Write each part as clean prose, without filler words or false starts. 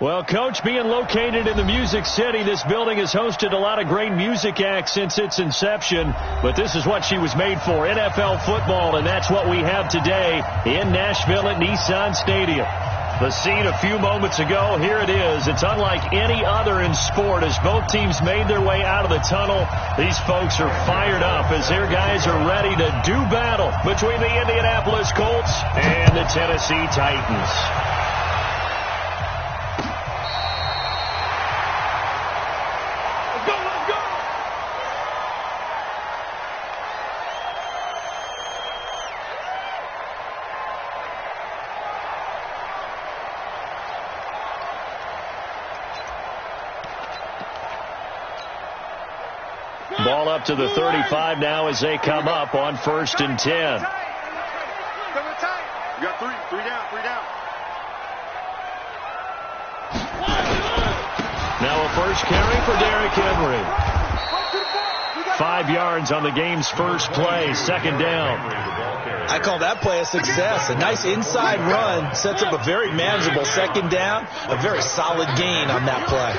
Well, Coach, being located in the Music City, this building has hosted a lot of great music acts since its inception, but this is what she was made for, NFL football, and that's what we have today in Nashville at Nissan Stadium. The scene a few moments ago, here it is. It's unlike any other in sport. As both teams made their way out of the tunnel, these folks are fired up as their guys are ready to do battle between the Indianapolis Colts and the Tennessee Titans. Ball up to the 35 now as they come up on 1st and 10. You got three down. Now a first carry for Derrick Henry. 5 yards on the game's first play, 2nd down. I call that play a success. A nice inside run sets up a very manageable 2nd down. A very solid gain on that play.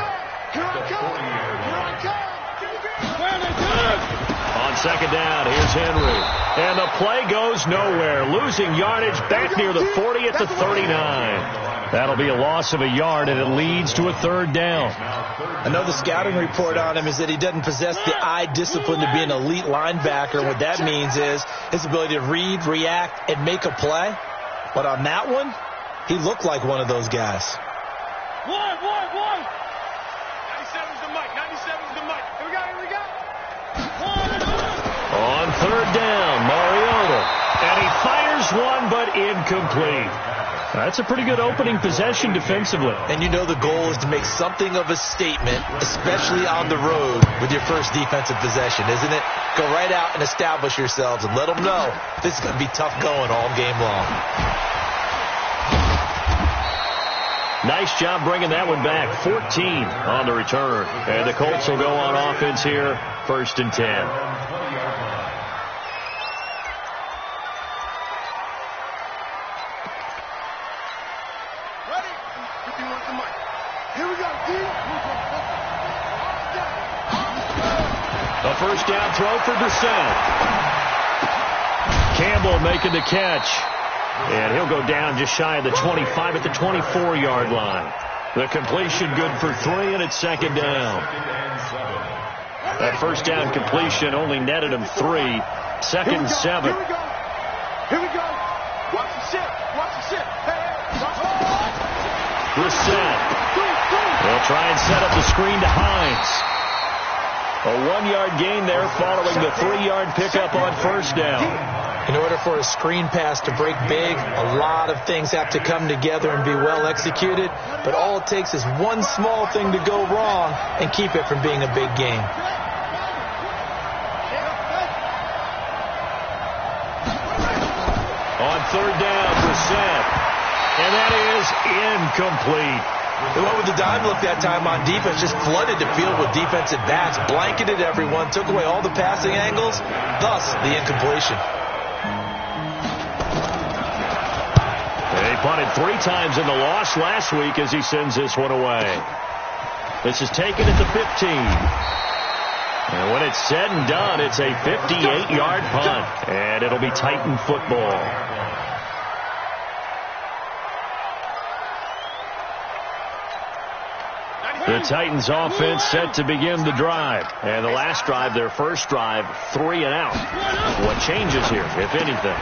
On 2nd down, here's Henry. And the play goes nowhere. Losing yardage back near the 40 at the 39. That'll be a loss of a yard, and it leads to a 3rd down. I know the scouting report on him is that he doesn't possess the eye discipline to be an elite linebacker. What that means is his ability to read, react, and make a play. But on that one, he looked like one of those guys. One. 97's the mic. 97's the mic. Here we go. On 3rd down, Mariota. And he fires one, but incomplete. That's a pretty good opening possession defensively. And you know the goal is to make something of a statement, especially on the road with your first defensive possession, isn't it? Go right out and establish yourselves and let them know this is going to be tough going all game long. Nice job bringing that one back. 14 on the return. And the Colts will go on offense here, 1st and 10. A first down throw for Brissett. Campbell making the catch. And he'll go down just shy of the 25 at the 24-yard line. The completion good for 3, and it's 2nd down. That first down completion only netted him 3. 2nd and 7. Here we go. Watch the shit. Brissett. They'll try and set up the screen to Hines. A 1-yard gain there following the 3-yard pickup on 1st down. In order for a screen pass to break big, a lot of things have to come together and be well executed. But all it takes is one small thing to go wrong and keep it from being a big game. On 3rd down, Brissett. And that is incomplete. They went with the dime look that time on defense, just flooded the field with defensive backs, blanketed everyone, took away all the passing angles, thus the incompletion. He punted 3 times in the loss last week as he sends this one away. This is taken at the 15. And when it's said and done, it's a 58-yard punt. And it'll be Titan football. The Titans offense set to begin the drive. And the last drive, their first drive, 3 and out. What changes here, if anything?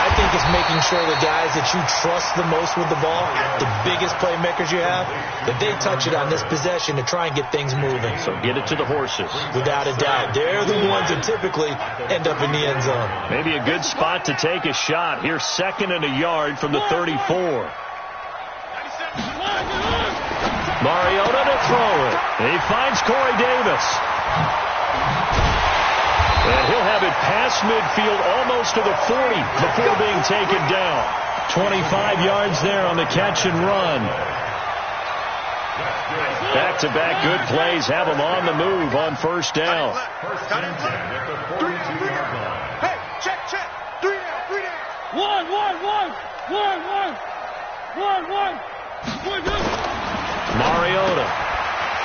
I think it's making sure the guys that you trust the most with the ball, the biggest playmakers you have, that they touch it on this possession to try and get things moving. So get it to the horses. Without a doubt. They're the ones that typically end up in the end zone. Maybe a good spot to take a shot. Here's 2nd and a yard from the 34. Mariota to throw it. He finds Corey Davis. And he'll have it past midfield almost to the 40 before being taken down. 25 yards there on the catch and run. Back-to-back good plays have them on the move on 1st down. Hey, check. 3 down. One.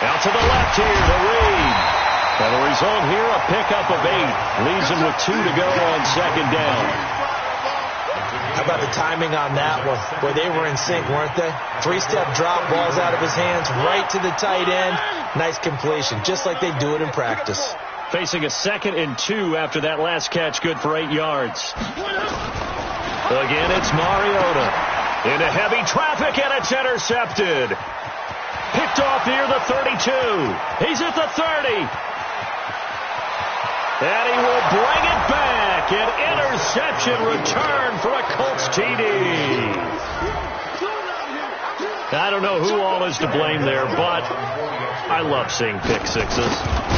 Out to the left here to Reed. And the result here, a pickup of 8. Leaves him with 2 to go on second down. How about the timing on that one? Boy, they were in sync, weren't they? 3-step drop, balls out of his hands, right to the tight end. Nice completion, just like they do it in practice. Facing a 2nd and 2 after that last catch, good for 8 yards. Again, it's Mariota. Into heavy traffic, and it's intercepted. Picked off near the 32. He's at the 30. And he will bring it back. An interception return for a Colts TD. I don't know who all is to blame there, but I love seeing pick sixes.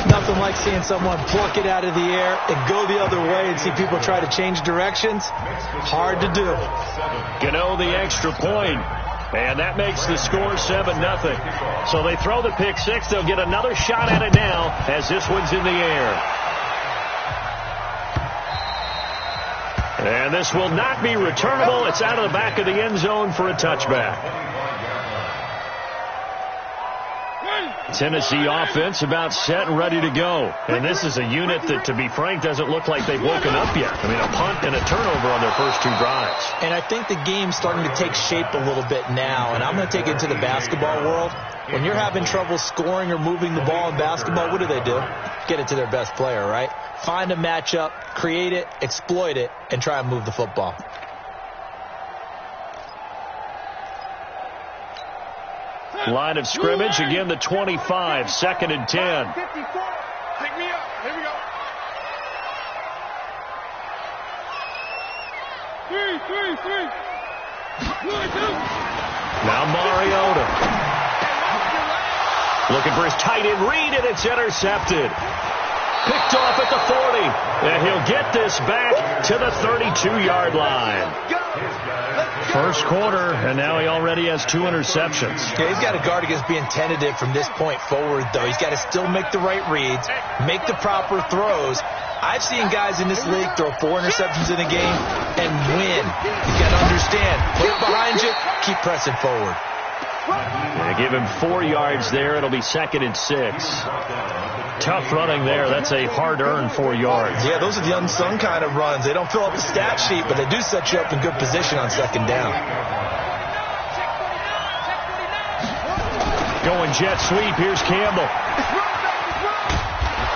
Nothing like seeing someone pluck it out of the air and go the other way and see people try to change directions. Hard to do. Gano the extra point. And that makes the score 7-0. So they throw the pick six. They'll get another shot at it now as this one's in the air. And this will not be returnable. It's out of the back of the end zone for a touchback. Tennessee offense about set and ready to go. And this is a unit that, to be frank, doesn't look like they've woken up yet. I mean, a punt and a turnover on their first 2 drives. And I think the game's starting to take shape a little bit now. And I'm going to take it to the basketball world. When you're having trouble scoring or moving the ball in basketball, what do? Get it to their best player, right? Find a matchup, create it, exploit it, and try and move the football. Line of scrimmage, again the 25, 2nd and 10. 54. Pick me up. Here we go. 3. 1, 2. Now Mariota. Looking for his tight end read, and it's intercepted. Picked off at the 40. And he'll get this back to the 32-yard line. First quarter, and now he already has 2 interceptions. Yeah, he's got to guard against being tentative from this point forward, though. He's got to still make the right reads, make the proper throws. I've seen guys in this league throw 4 interceptions in a game and win. You've got to understand, put it behind you, keep pressing forward. Yeah, give him 4 yards there. It'll be 2nd and 6. Tough running there. That's a hard-earned 4 yards. Yeah, those are the unsung kind of runs. They don't fill up the stat sheet, but they do set you up in good position on 2nd down. Going jet sweep. Here's Campbell.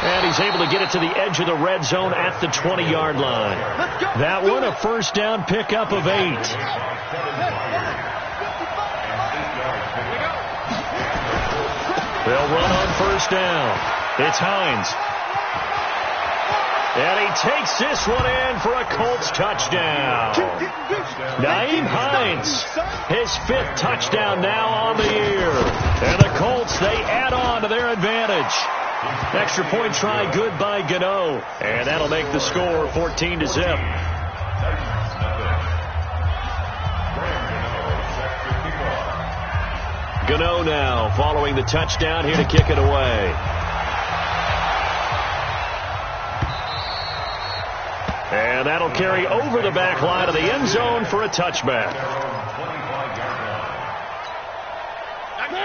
And he's able to get it to the edge of the red zone at the 20-yard line. That one, a first down pickup of 8. They'll run on first down. It's Hines. And he takes this one in for a Colts touchdown. Nyheim Hines, his 5th touchdown now on the year. And the Colts, they add on to their advantage. Extra point try good by Gano. And that'll make the score 14-0. Gano now following the touchdown here to kick it away. And that'll carry over the back line of the end zone for a touchback.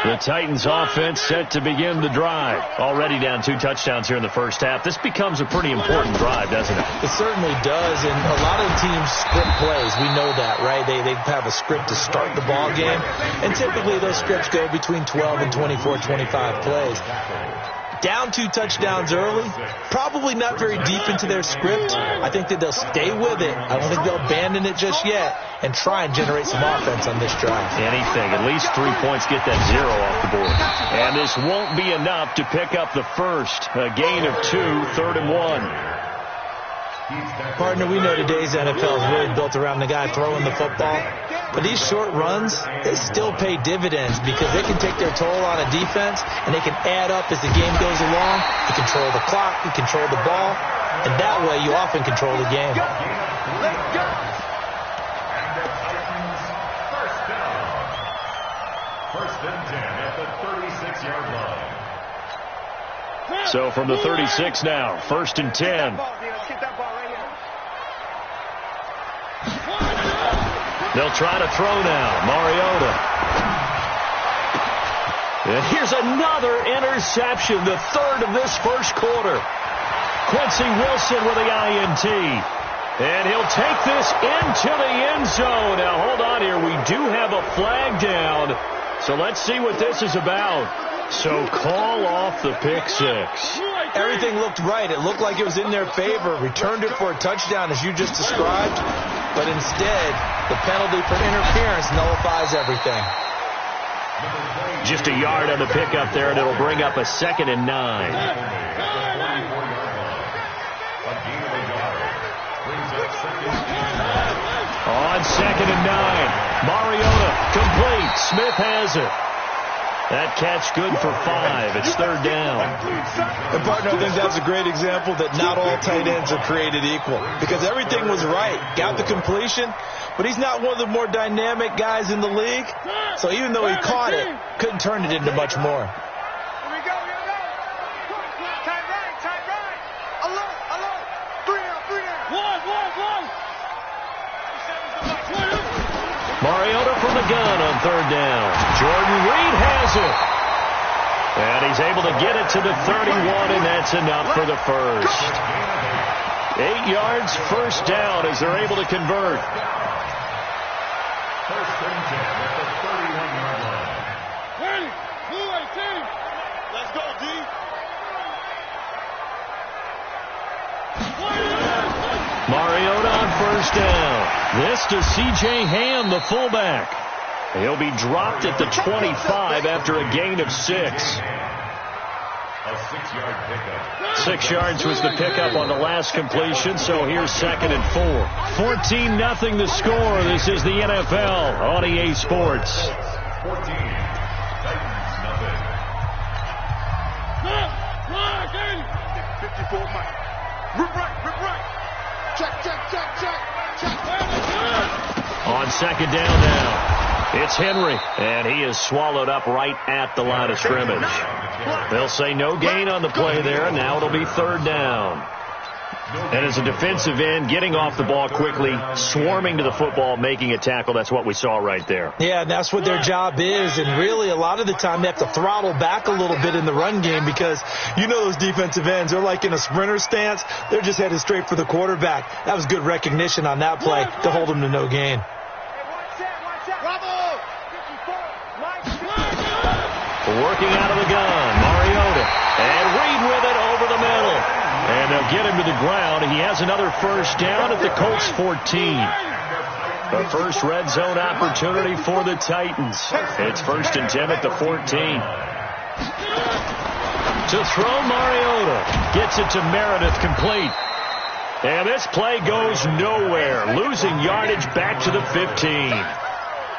The Titans offense set to begin the drive. Already down 2 touchdowns here in the first half. This becomes a pretty important drive, doesn't it? It certainly does, and a lot of teams script plays. We know that, right? They have a script to start the ball game, and typically those scripts go between 12 and 24, 25 plays. Down 2 touchdowns early, probably not very deep into their script. I think that they'll stay with it. I don't think they'll abandon it just yet and try and generate some offense on this drive. Anything, at least 3 points, get that 0 off the board. And this won't be enough to pick up the first. A gain of 2, 3rd and 1. Partner, we know today's NFL is really built around the guy throwing the football. But these short runs, they still pay dividends because they can take their toll on a defense and they can add up as the game goes along. You control the clock, you control the ball, and that way you often control the game. First and 10 at the 36-yard line. So from the 36 now, 1st and 10. They'll try to throw now. Mariota. And here's another interception, the third of this first quarter. Quincy Wilson with the INT. And he'll take this into the end zone. Now, hold on here. We do have a flag down. So let's see what this is about. So call off the pick six. Everything looked right. It looked like it was in their favor. Returned it for a touchdown, as you just described. But instead, the penalty for interference nullifies everything. Just a yard on the pickup there, and it'll bring up a 2nd and 9. On 2nd and 9. Mariota complete. Smith has it. That catch good for 5. It's 3rd down. And, partner, I think that's a great example that not all tight ends are created equal. Because everything was right. Got the completion, but he's not one of the more dynamic guys in the league. So even though he caught it, couldn't turn it into much more. Mariota from the gun on 3rd down. Jordan Reed has it. And he's able to get it to the 31, and that's enough for the first. 8 yards, first down as they're able to convert. First and 10 at the 31-yard line. Ready, blue 18. Let's go, D. Mariota on first down. This to C.J. Ham, the fullback. He'll be dropped at the 25 after a gain of 6. A 6-yard pickup. 6 yards was the pickup on the last completion, so here's 2nd and 4. 14-0 the score. This is the NFL on EA Sports. 14. Titans, nothing. 54, Mike. Rip right. Check. On 2nd down now. It's Henry, and he is swallowed up right at the line of scrimmage. They'll say no gain on the play there. Now it'll be 3rd down. And as a defensive end, getting off the ball quickly, swarming to the football, making a tackle, that's what we saw right there. Yeah, and that's what their job is. And really, a lot of the time, they have to throttle back a little bit in the run game because you know those defensive ends, they're like in a sprinter stance. They're just headed straight for the quarterback. That was good recognition on that play to hold them to no gain. Working out of the gun, Mariota. And Reed with it over the middle. And they'll get him to the ground. He has another first down at the Colts 14. The first red zone opportunity for the Titans. It's 1st and 10 at the 14. To throw, Mariota. Gets it to Meredith, complete. And this play goes nowhere. Losing yardage back to the 15.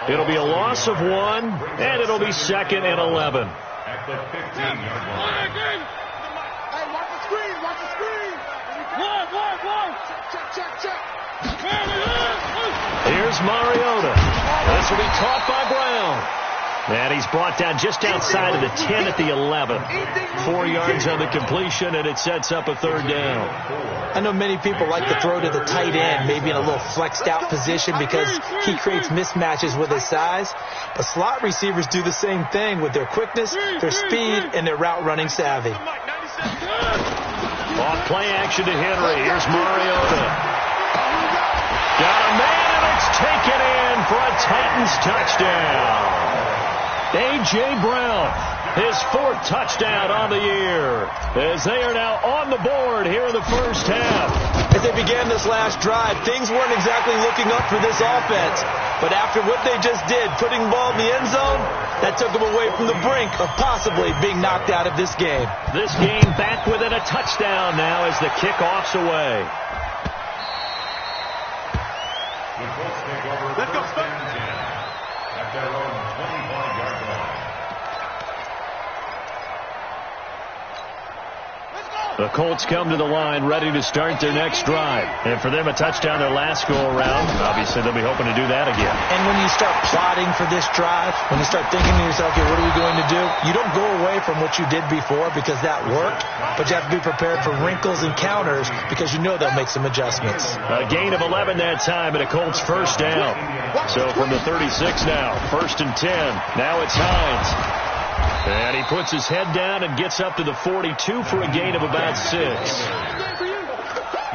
It'll be a loss of 1, and it'll be 2nd and 11. At the 15-yard line. Hey, watch the screen. One. Check. Here's Mariota. This will be caught by Brown. And he's brought down just outside of the 10 at the 11. 4 yards on the completion, and it sets up a 3rd down. I know many people like to throw to the tight end, maybe in a little flexed out position because he creates mismatches with his size. But slot receivers do the same thing with their quickness, their speed, and their route running savvy. On play action to Henry. Here's Mariota. Got a man, and it's taken in for a Titans touchdown. A.J. Brown, his 4th touchdown on the year, as they are now on the board here in the first half. As they began this last drive, things weren't exactly looking up for this offense. But after what they just did, putting the ball in the end zone, that took them away from the brink of possibly being knocked out of this game. This game back within a touchdown now as the kickoff's away. The Colts take over. Let's go, 1st and 10 at their own 25-yard line. The Colts come to the line ready to start their next drive. And for them, a touchdown their last go-around. Obviously, they'll be hoping to do that again. And when you start plotting for this drive, when you start thinking to yourself, okay, what are we going to do? You don't go away from what you did before because that worked, but you have to be prepared for wrinkles and counters because you know they'll make some adjustments. A gain of 11 that time, and a Colts first down. So from the 36 now, 1st and 10. Now it's Hines. And he puts his head down and gets up to the 42 for a gain of about 6.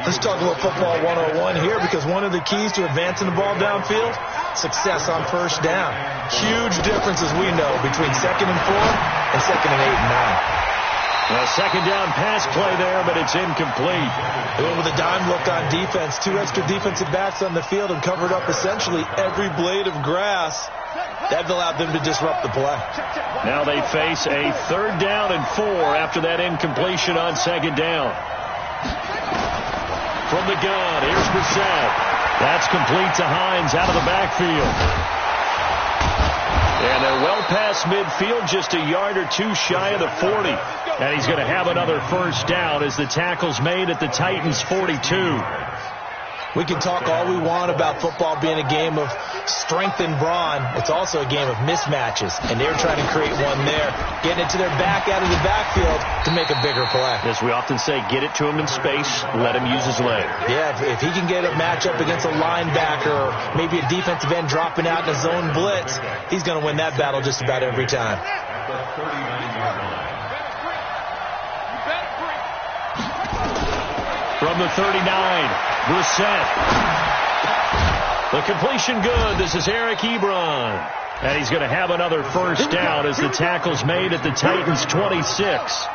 Let's talk about football 101 here, because one of the keys to advancing the ball downfield, success on first down. Huge difference, as we know, between 2nd and 4 and 2nd and 8 and 9. A second down pass play there, but it's incomplete. They went with a dime look on defense. 2 extra defensive backs on the field and covered up essentially every blade of grass. That allowed them to disrupt the play. Now they face a 3rd down and 4 after that incompletion on 2nd down. From the gun, here's Brissett. That's complete to Hines out of the backfield. And they're well past midfield, just a yard or 2 shy of the 40. And he's going to have another first down as the tackle's made at the Titans' 42. We can talk all we want about football being a game of strength and brawn. It's also a game of mismatches, and they're trying to create one there, getting it to their back out of the backfield to make a bigger play. As we often say, get it to him in space, let him use his leg. Yeah, if he can get a matchup against a linebacker or maybe a defensive end dropping out in a zone blitz, he's going to win that battle just about every time. From the 39, Brissett. The completion good. This is Eric Ebron. And he's going to have another first down as the tackle's made at the Titans' 26.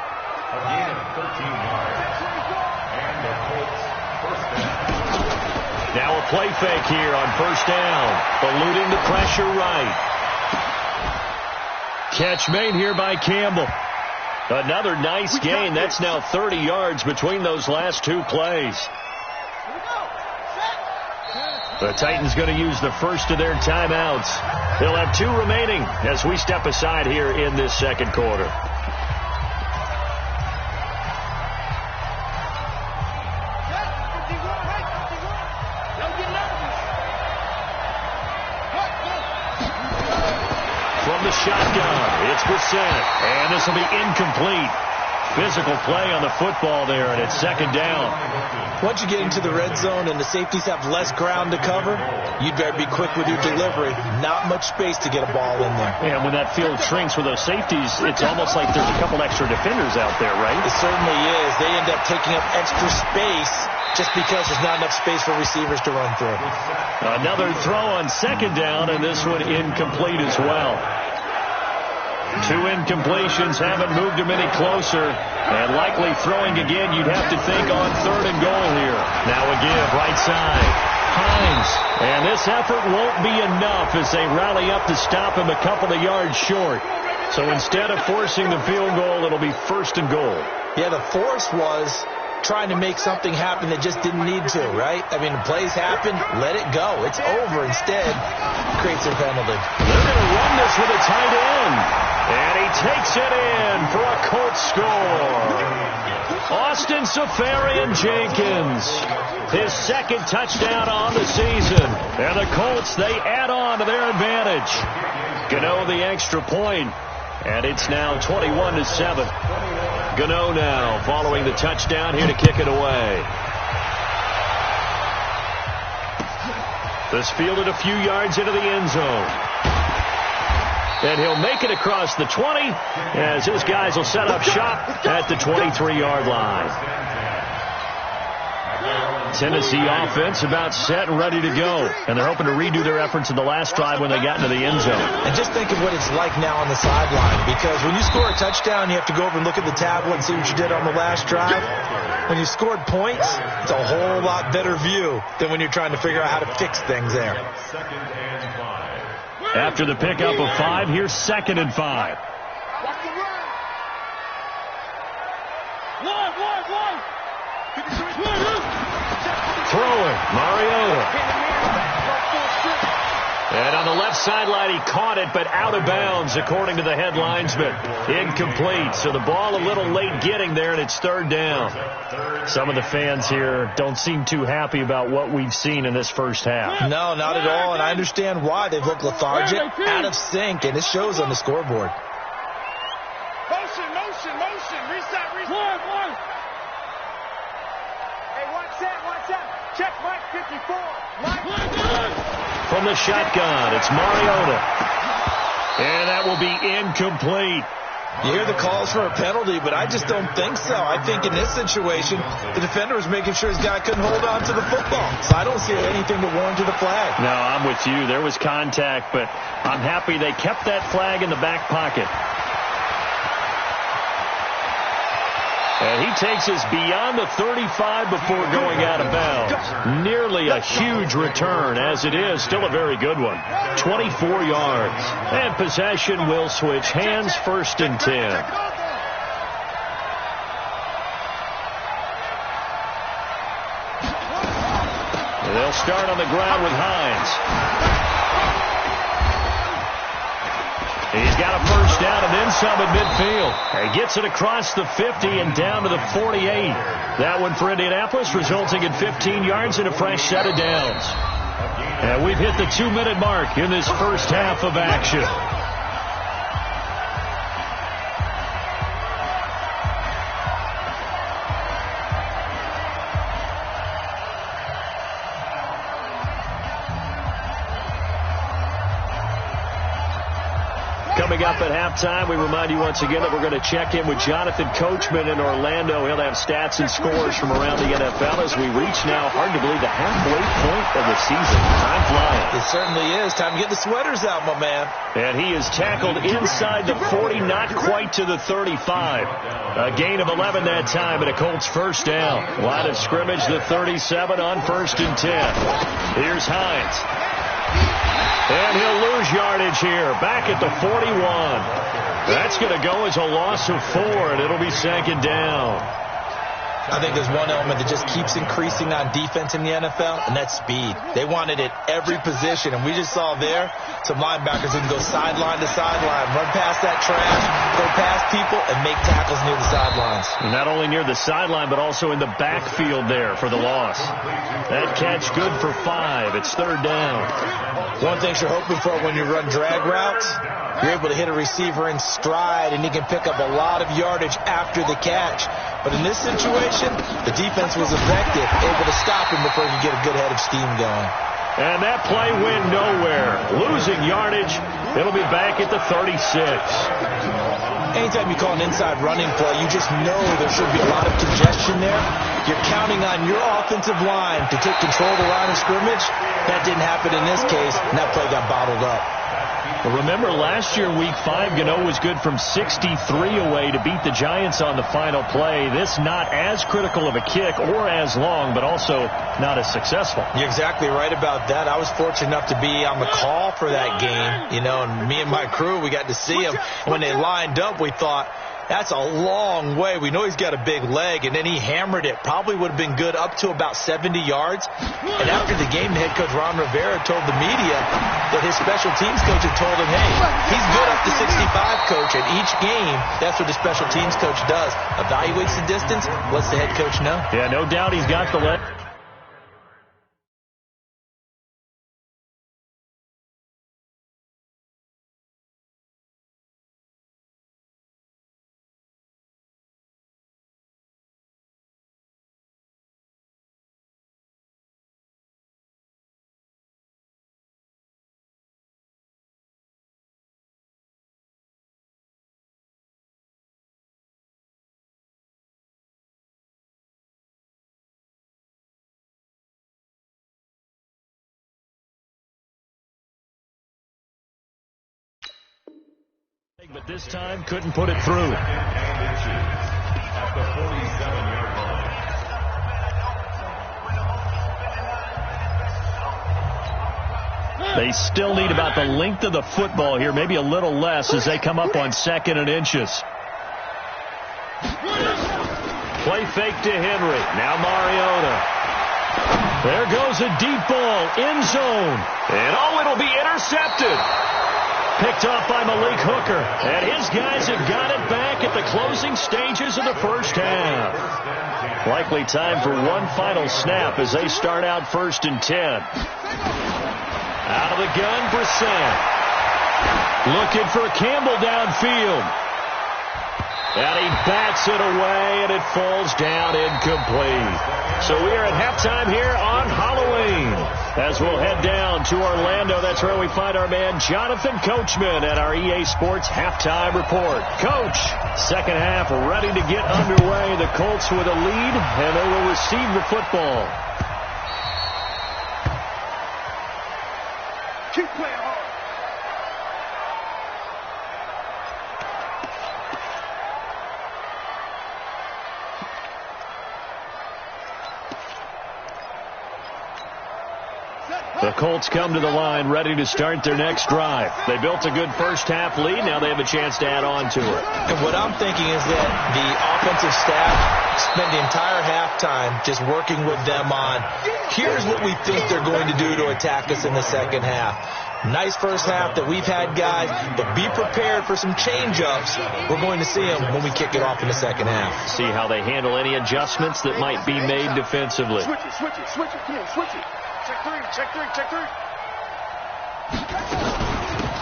Now a play fake here on first down. Eluding the pressure right. Catch made here by Campbell. Another nice gain. That's now 30 yards between those last 2 plays. The Titans going to use the first of their timeouts. They'll have 2 remaining as we step aside here in this second quarter. From the shotgun, it's Brissett, and this will be incomplete. Physical play on the football there, and it's 2nd down. Once you get into the red zone and the safeties have less ground to cover, you'd better be quick with your delivery. Not much space to get a ball in there. And when that field shrinks with those safeties, it's almost like there's a couple extra defenders out there, right? It certainly is. They end up taking up extra space just because there's not enough space for receivers to run through. Another throw on 2nd down, and this one incomplete as well. 2 incompletions haven't moved him any closer, and likely throwing again, you'd have to think on 3rd and goal here. Now a give, right side. Hines, and this effort won't be enough as they rally up to stop him a couple of yards short. So instead of forcing the field goal, it'll be 1st and goal. Yeah, the force was trying to make something happen that just didn't need to, right? I mean, the plays happen, let it go. It's over. Instead, creates their penalty. They're going to run this with a tight end. And he takes it in for a Colts score. Austin Safarian-Jenkins, his 2nd touchdown on the season. And the Colts, they add on to their advantage. Gano the extra point, and it's now 21-7. Gano now following the touchdown here to kick it away. This fielded a few yards into the end zone. And he'll make it across the 20 as his guys will set up shop at the 23-yard line. Tennessee offense about set and ready to go. And they're hoping to redo their efforts in the last drive when they got into the end zone. And just think of what it's like now on the sideline. Because when you score a touchdown, you have to go over and look at the tablet and see what you did on the last drive. When you scored points, it's a whole lot better view than when you're trying to figure out how to fix things there. After the pickup of 5, here's 2nd and 5. Throwing, Mariota. And on the left sideline, he caught it, but out of bounds, according to the head linesman. Incomplete, so the ball a little late getting there, and it's 3rd down. Some of the fans here don't seem too happy about what we've seen in this first half. No, not at all, and I understand why. They've looked lethargic, out of sync, and it shows on the scoreboard. Motion, reset. One. Hey, watch that. Check Mike 54. From the shotgun, it's Mariota. And that will be incomplete. You hear the calls for a penalty, but I just don't think so. I think in this situation, the defender was making sure his guy couldn't hold on to the football. So I don't see anything to warrant a flag. No, I'm with you. There was contact, but I'm happy they kept that flag in the back pocket. And he takes us beyond the 35 before going out of bounds. Nearly a huge return, as it is. Still a very good one. 24 yards. And possession will switch hands, 1st and 10. And they'll start on the ground with Hines. He's got a 1st down and then some at midfield. He gets it across the 50 and down to the 48. That one for Indianapolis, resulting in 15 yards and a fresh set of downs. And we've hit the 2-minute mark in this first half of action. Coming up at halftime, we remind you once again that we're going to check in with Jonathan Coachman in Orlando. He'll have stats and scores from around the NFL as we reach now, hard to believe, the halfway point of the season. Time flying. It certainly is. Time to get the sweaters out, my man. And he is tackled inside the 40, not quite to the 35. A gain of 11 that time, and a Colts 1st down. Line of scrimmage, the 37 on 1st and 10. Here's Hines. And he'll lose yardage here, back at the 41. That's going to go as a loss of 4, and it'll be 2nd down. I think there's one element that just keeps increasing on defense in the NFL, and that's speed. They want it at every position, and we just saw there some linebackers who can go sideline to sideline, run past that trash, go past people, and make tackles near the sidelines. Not only near the sideline, but also in the backfield there for the loss. That catch good for 5. It's 3rd down. One thing you're hoping for when you run drag routes, you're able to hit a receiver in stride, and he can pick up a lot of yardage after the catch. But in this situation, the defense was effective, able to stop him before he could get a good head of steam going. And that play went nowhere. Losing yardage. It'll be back at the 36. Anytime you call an inside running play, you just know there should be a lot of congestion there. You're counting on your offensive line to take control of the line of scrimmage. That didn't happen in this case, and that play got bottled up. Well, remember last year, Week 5, Gano was good from 63 away to beat the Giants on the final play. This not as critical of a kick or as long, but also not as successful. You're exactly right about that. I was fortunate enough to be on the call for that game, and me and my crew, we got to see them. When they lined up, we thought, that's a long way. We know he's got a big leg, and then he hammered it. Probably would have been good up to about 70 yards. And after the game, the head coach, Ron Rivera, told the media that his special teams coach had told him, hey, he's good up to 65, coach. And each game, that's what the special teams coach does. Evaluates the distance, lets the head coach know. Yeah, no doubt he's got the leg. But this time couldn't put it through. They still need about the length of the football here, maybe a little less as they come up on 2nd and inches. Play fake to Henry. Now Mariota. There goes a deep ball, end zone. And it'll be intercepted. Picked off by Malik Hooker. And his guys have got it back at the closing stages of the first half. Likely time for one final snap as they start out 1st and 10. Out of the gun, Brissett. Looking for Campbell downfield. And he bats it away, and it falls down incomplete. So we are at halftime here on Halloween. As we'll head down to Orlando, that's where we find our man Jonathan Coachman at our EA Sports Halftime Report. Coach, second half ready to get underway. The Colts with a lead, and they will receive the football. Keep playing hard. The Colts come to the line ready to start their next drive. They built a good first-half lead. Now they have a chance to add on to it. And what I'm thinking is that the offensive staff spent the entire halftime just working with them on, here's what we think they're going to do to attack us in the second half. Nice first half that we've had, guys, but be prepared for some change-ups. We're going to see them when we kick it off in the second half. See how they handle any adjustments that might be made defensively. Switch it, switch it, switch it. Come on, switch it. Check three, check three, check three.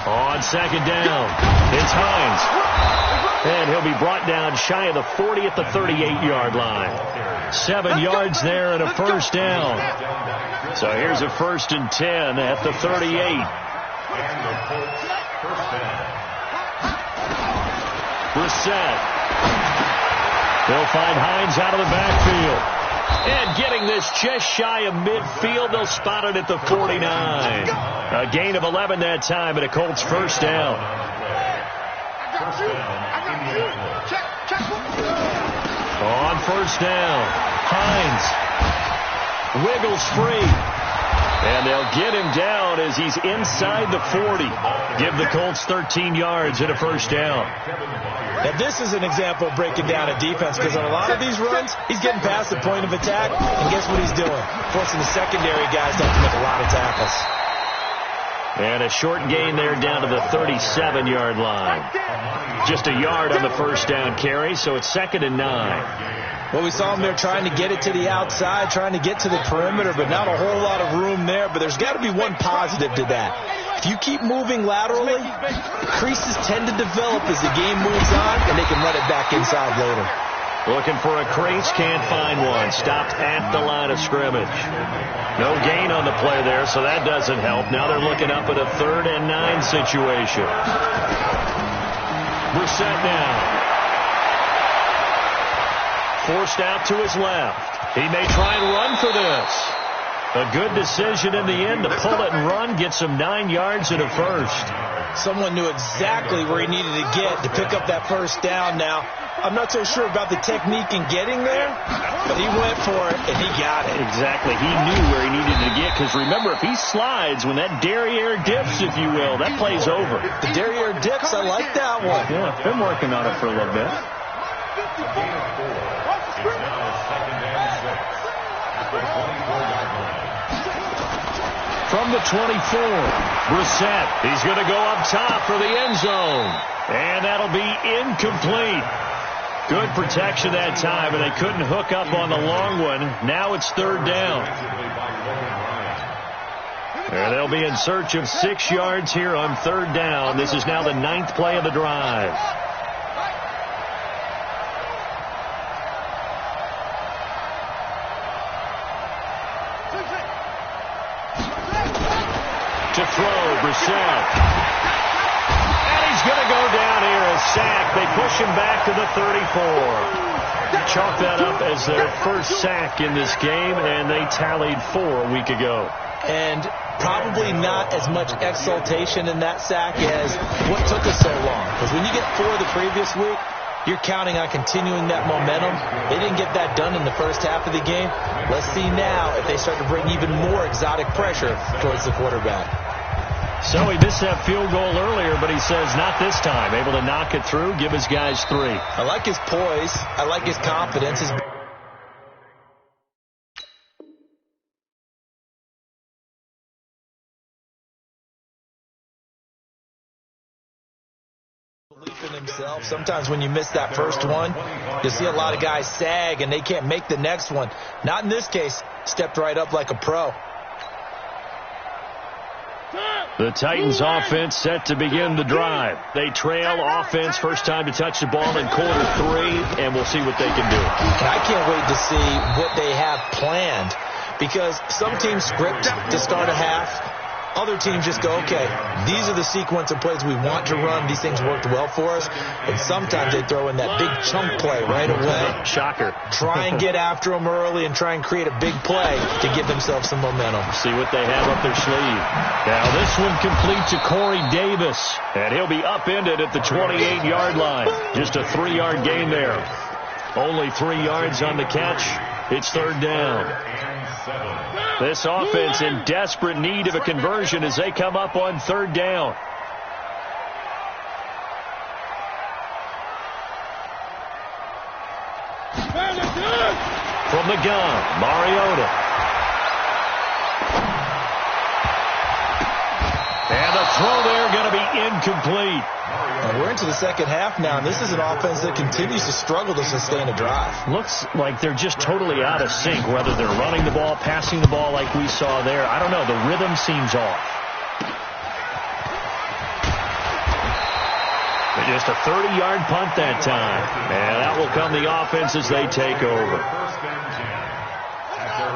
On second down, it's Hines. And he'll be brought down shy of the 40 at the 38-yard line. 7 yards there and a first down. So here's a 1st and 10 at the 38. Brissett. They'll find Hines out of the backfield. And getting this just shy of midfield, they'll spot it at the 49. A gain of 11 that time, and a Colts first down. On first down, Hines wiggles free. And they'll get him down as he's inside the 40. Give the Colts 13 yards and a first down. Now, this is an example of breaking down a defense, because on a lot of these runs, he's getting past the point of attack, and guess what he's doing? Forcing the secondary guys to have to make a lot of tackles. And a short gain there down to the 37-yard line. Just a yard on the first down carry, so it's 2nd and 9. Well, we saw him there trying to get it to the outside, trying to get to the perimeter, but not a whole lot of room there. But there's got to be one positive to that. If you keep moving laterally, creases tend to develop as the game moves on, and they can run it back inside later. Looking for a crease, can't find one. Stopped at the line of scrimmage. No gain on the play there, so that doesn't help. Now they're looking up at a 3rd and 9 situation. Brissett now. Forced out to his left. He may try and run for this. A good decision in the end to pull it and run, get some 9 yards and a first. Someone knew exactly where he needed to get to pick up that first down. Now, I'm not so sure about the technique in getting there, but he went for it, and he got it. Exactly. He knew where he needed to get, because remember, if he slides, when that derriere dips, if you will, that play's over. The derriere dips, I like that one. Yeah, been working on it for a little bit. From the 24, Brissett. He's going to go up top for the end zone. And that'll be incomplete. Good protection that time, and they couldn't hook up on the long one. Now it's 3rd down. And they'll be in search of 6 yards here on 3rd down. This is now the 9th play of the drive. To throw, Brissett. And he's going to go down here, a sack. They push him back to the 34. Chalk that up as their first sack in this game, and they tallied 4 a week ago. And probably not as much exultation in that sack as what took us so long. Because when you get 4 the previous week, you're counting on continuing that momentum. They didn't get that done in the first half of the game. Let's see now if they start to bring even more exotic pressure towards the quarterback. So he missed that field goal earlier, but he says not this time. Able to knock it through, give his guys 3. I like his poise. I like his confidence. His belief in himself. Sometimes when you miss that first one, you see a lot of guys sag and they can't make the next one. Not in this case. Stepped right up like a pro. The Titans offense set to begin the drive. They trail offense, first time to touch the ball in quarter 3, and we'll see what they can do. I can't wait to see what they have planned, because some teams script to start a half. Other teams just go, okay, these are the sequence of plays we want to run. These things worked well for us. And sometimes they throw in that big chunk play right away. Shocker. Try and get after them early and try and create a big play to give themselves some momentum. See what they have up their sleeve. Now this one complete to Corey Davis. And he'll be upended at the 28-yard line. Just a 3-yard gain there. Only 3 yards on the catch. It's third down. This offense in desperate need of a conversion as they come up on third down. From the gun, Mariota. And the throw there going to be incomplete. And we're into the second half now, and this is an offense that continues to struggle to sustain a drive. Looks like they're just totally out of sync, whether they're running the ball, passing the ball like we saw there. I don't know. The rhythm seems off. Just a 30-yard punt that time. And that will come the offense as they take over.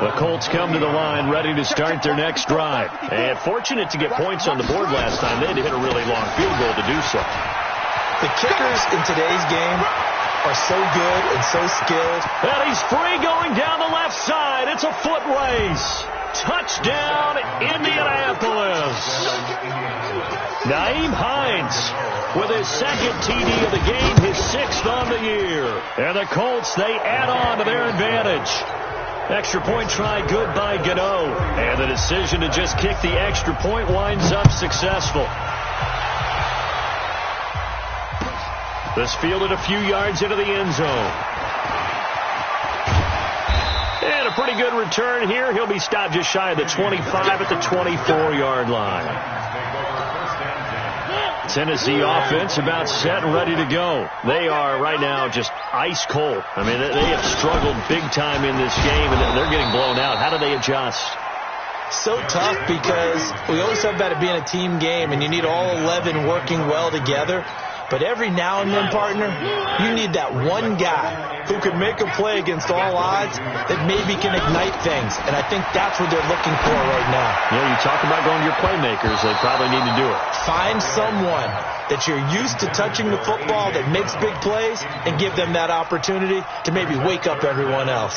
The Colts come to the line ready to start their next drive. And fortunate to get points on the board last time. They had to hit a really long field goal to do so. The kickers in today's game are so good and so skilled. And he's free going down the left side. It's a foot race. Touchdown, Indianapolis. Nyheim Hines with his second TD of the game, his 6th on the year. And the Colts, they add on to their advantage. Extra point try good by Gano. And the decision to just kick the extra point winds up successful. This fielded a few yards into the end zone. And a pretty good return here. He'll be stopped just shy of the 25 at the 24-yard line. Tennessee offense about set and ready to go. They are right now just ice cold. I mean, they have struggled big time in this game, and they're getting blown out. How do they adjust? So tough, because we always talk about it being a team game, and you need all 11 working well together. But every now and then, partner, you need that one guy who can make a play against all odds that maybe can ignite things. And I think that's what they're looking for right now. Yeah, you talk about going to your playmakers. They probably need to do it. Find someone that you're used to touching the football that makes big plays and give them that opportunity to maybe wake up everyone else.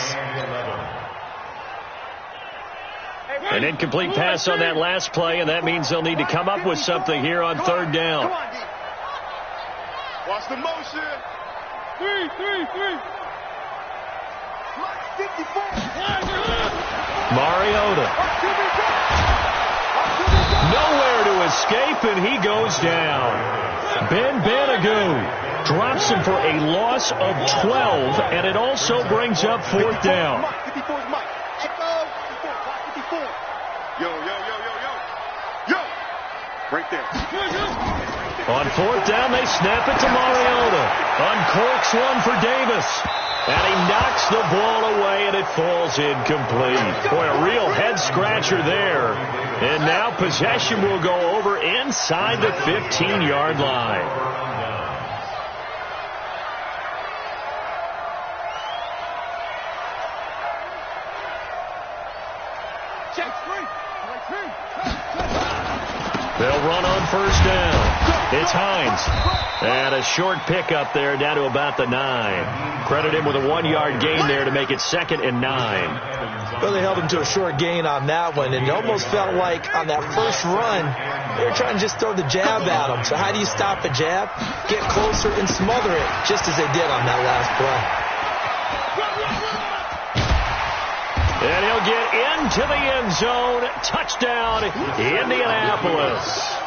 An incomplete pass on that last play, and that means they'll need to come up with something here on third down. Watch the motion. 3. Mariota. Nowhere to escape, and he goes down. Ben Banagou drops him for a loss of 12, and it also brings up fourth down. Yo. Right there. On fourth down, they snap it to Mariota. Uncorks one for Davis. And he knocks the ball away, and it falls incomplete. Boy, a real head-scratcher there. And now possession will go over inside the 15-yard line. They'll run on first down. It's Hines. And a short pickup there down to about the 9. Credit him with a 1-yard gain there to make it 2nd and 9. Well, they held him to a short gain on that one, and it almost felt like on that first run, they were trying to just throw the jab at him. So how do you stop a jab? Get closer and smother it, just as they did on that last play. And he'll get into the end zone. Touchdown, Indianapolis.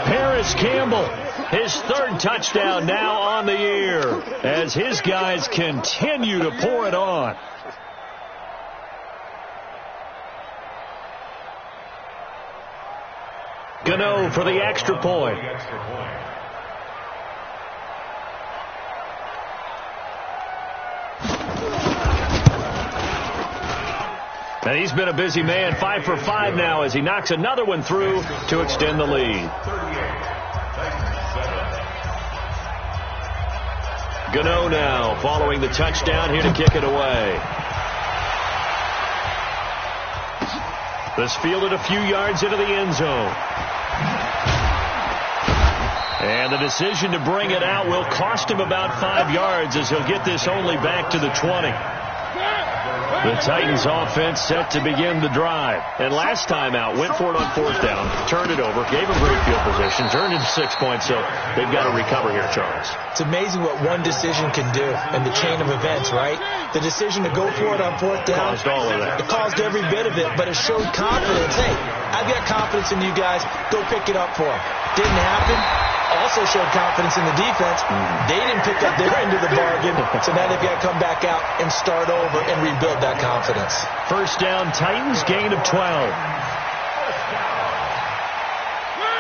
Paris Campbell, his 3rd touchdown now on the year as his guys continue to pour it on. Gano for the extra point. And he's been a busy man, 5 for 5 now as he knocks another one through to extend the lead. Gano now following the touchdown here to kick it away. This fielded a few yards into the end zone. And the decision to bring it out will cost him about 5 yards as he'll get this only back to the 20. The Titans offense set to begin the drive. And last time out, went for it on 4th down, turned it over, gave him great field position, turned into 6 points, so they've got to recover here, Charles. It's amazing what one decision can do in the chain of events, right? The decision to go for it on 4th down. Caused all of that. It caused every bit of it, but it showed confidence. Hey, I've got confidence in you guys. Go pick it up for them. Didn't happen. Also showed confidence in the defense. They didn't pick up their end of the bargain, so now they've got to come back out and start over and rebuild that confidence. First down, Titans, gain of 12.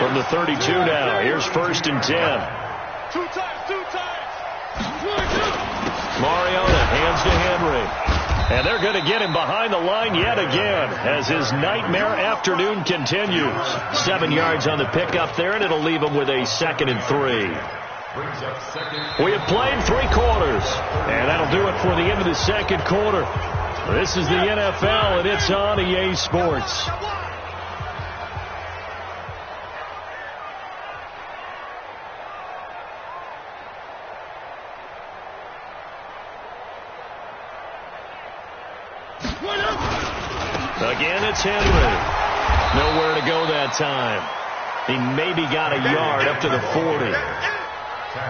From the 32 now, here's 1st and 10. Two times. Mariota hands to Henry. And they're going to get him behind the line yet again as his nightmare afternoon continues. 7 yards on the pickup there, and it'll leave him with a 2nd and 3. We have played 3 quarters, and that'll do it for the end of the 2nd quarter. This is the NFL, and it's on EA Sports. Again, it's Henry. Nowhere to go that time. He maybe got a yard up to the 40.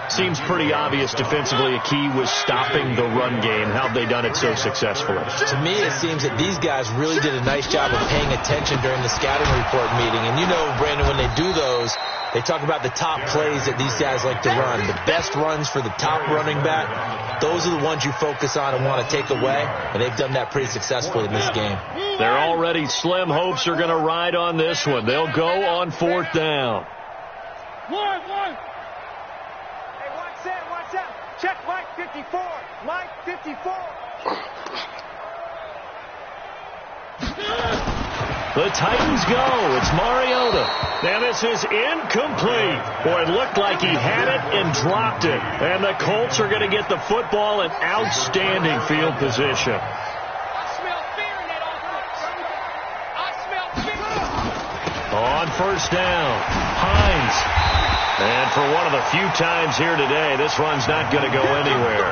Seems pretty obvious defensively a key was stopping the run game. How have they done it so successfully? To me, it seems that these guys really did a nice job of paying attention during the scouting report meeting. And you know, Brandon, when they do those, they talk about the top plays that these guys like to run. The best runs for the top running back, those are the ones you focus on and want to take away. And they've done that pretty successfully in this game. Their already slim hopes are going to ride on this one. They'll go on 4th down. One. Watch out. Check Mike 54. Mike 54. The Titans go. It's Mariota. And this is incomplete. Boy, it looked like he had it and dropped it. And the Colts are going to get the football in outstanding field position. I smell fear in that offense. I smell fear. On 1st down, Hines. And for one of the few times here today, this run's not going to go anywhere.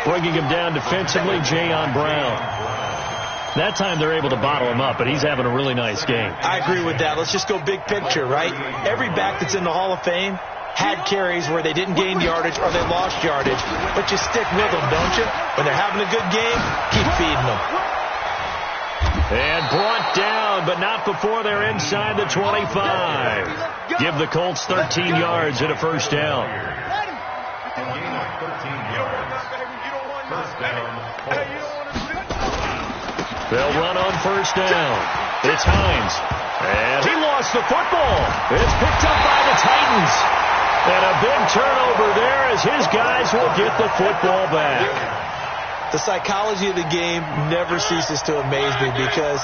Bringing him down defensively, Jayon Brown. That time they're able to bottle him up, but he's having a really nice game. I agree with that. Let's just go big picture, right? Every back that's in the Hall of Fame had carries where they didn't gain yardage or they lost yardage, but you stick with them, don't you? When they're having a good game, keep feeding them. And brought down, but not before they're inside the 25. Give the Colts 13 yards and a 1st down. They'll run on 1st down. It's Hines. And he lost the football. It's picked up by the Titans. And a big turnover there as his guys will get the football back. The psychology of the game never ceases to amaze me because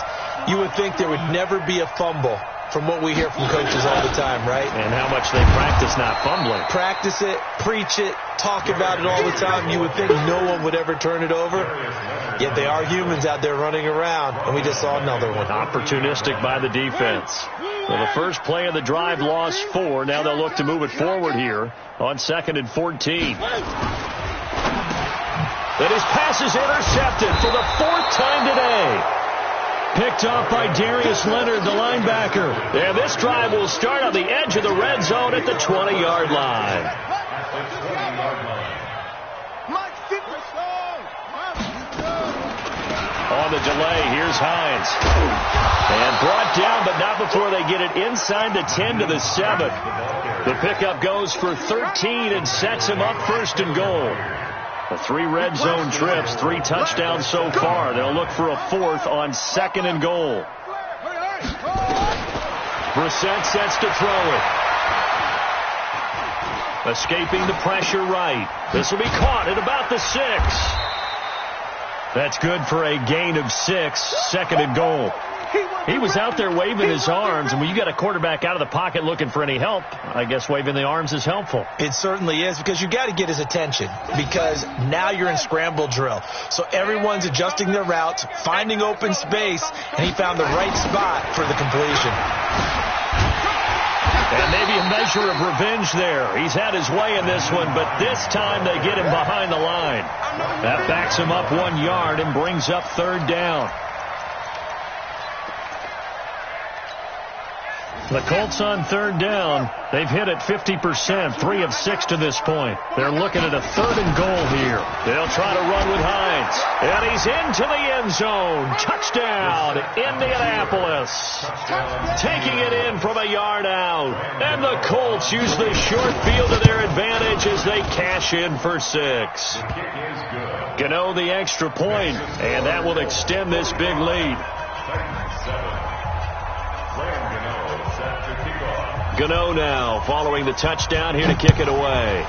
you would think there would never be a fumble from what we hear from coaches all the time, right? And how much they practice not fumbling. Practice it, preach it, talk about it all the time. You would think no one would ever turn it over. Yet they are humans out there running around, and we just saw another one. Opportunistic by the defense. Well, the first play of the drive lost 4. Now they'll look to move it forward here on 2nd and 14. And his pass is intercepted for the 4th time today. Picked off by Darius Leonard, the linebacker. And this drive will start on the edge of the red zone at the 20-yard line. On the delay, here's Hines. And brought down, but not before they get it inside the 10 to the 7. The pickup goes for 13 and sets him up 1st and goal. The 3 red zone trips, 3 touchdowns so far. They'll look for a 4th on 2nd and goal. Brissett sets to throw it. Escaping the pressure right. This will be caught at about the 6. That's good for a gain of 6, second and goal. He was out there waving his arms, and when you got a quarterback out of the pocket looking for any help, I guess waving the arms is helpful. It certainly is, because you got to get his attention, because now you're in scramble drill. So everyone's adjusting their routes, finding open space, and he found the right spot for the completion. And maybe a measure of revenge there. He's had his way in this one, but this time they get him behind the line. That backs him up 1 yard and brings up third down. The Colts on third down. They've hit it 50%, 3 of 6 to this point. They're looking at a third and goal here. They'll try to run with Hines. And he's into the end zone. Touchdown, Indianapolis. Taking it in from a yard out. And the Colts use the short field to their advantage as they cash in for 6. Gano the extra point, and that will extend this big lead. Gano now following the touchdown here to kick it away.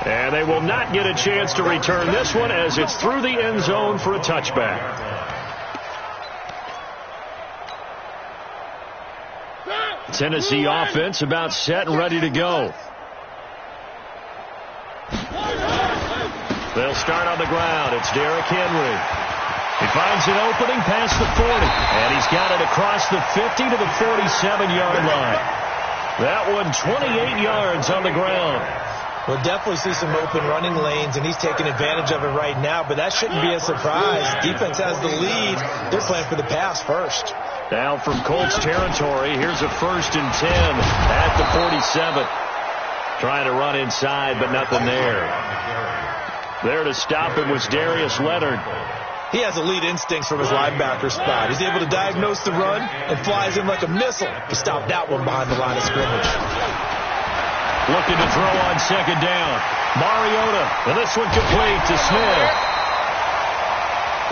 And they will not get a chance to return this one as it's through the end zone for a touchback. Tennessee offense about set and ready to go. They'll start on the ground. It's Derrick Henry. He finds an opening past the 40, and he's got it across the 50 to the 47-yard line. That one 28 yards on the ground. We'll definitely see some open running lanes, and he's taking advantage of it right now, but that shouldn't be a surprise. Defense has the lead. They're playing for the pass first. Now from Colts territory, here's a 1st and 10 at the 47. Trying to run inside, but nothing there. There to stop him was Darius Leonard. He has elite instincts from his linebacker spot. He's able to diagnose the run and flies in like a missile to stop that one behind the line of scrimmage. Looking to throw on second down. Mariota, and this one complete to Smith.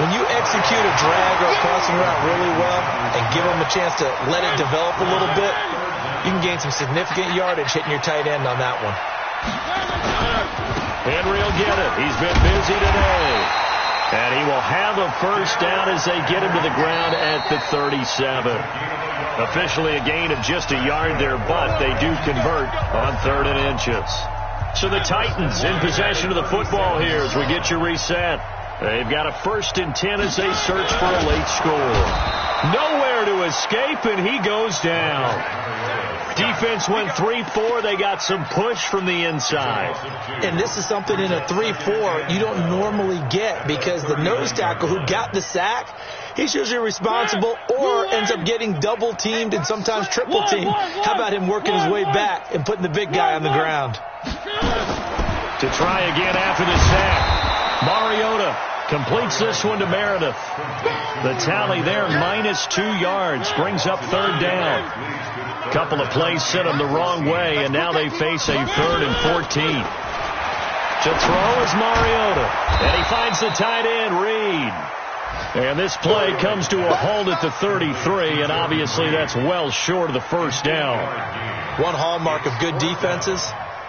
When you execute a drag or a crossing route really well and give him a chance to let it develop a little bit, you can gain some significant yardage hitting your tight end on that one. Henry will get it. He's been busy today. And he will have a first down as they get him to the ground at the 37. Officially a gain of just a yard there, but they do convert on 3rd and inches. So the Titans in possession of the football here as we get you reset. They've got a 1st and 10 as they search for a late score. Nowhere to escape, and he goes down. Defense went 3-4. They got some push from the inside. And this is something in a 3-4 you don't normally get, because the nose tackle who got the sack, he's usually responsible or ends up getting double teamed and sometimes triple teamed. How about him working his way back and putting the big guy on the ground? To try again after the sack. Mariota completes this one to Meredith. The tally there, -2 yards, brings up 3rd down. Couple of plays sent them the wrong way, and now they face a 3rd and 14. To throw is Mariota, and he finds the tight end, Reed. And this play comes to a halt at the 33, and obviously that's well short of the first down. One hallmark of good defenses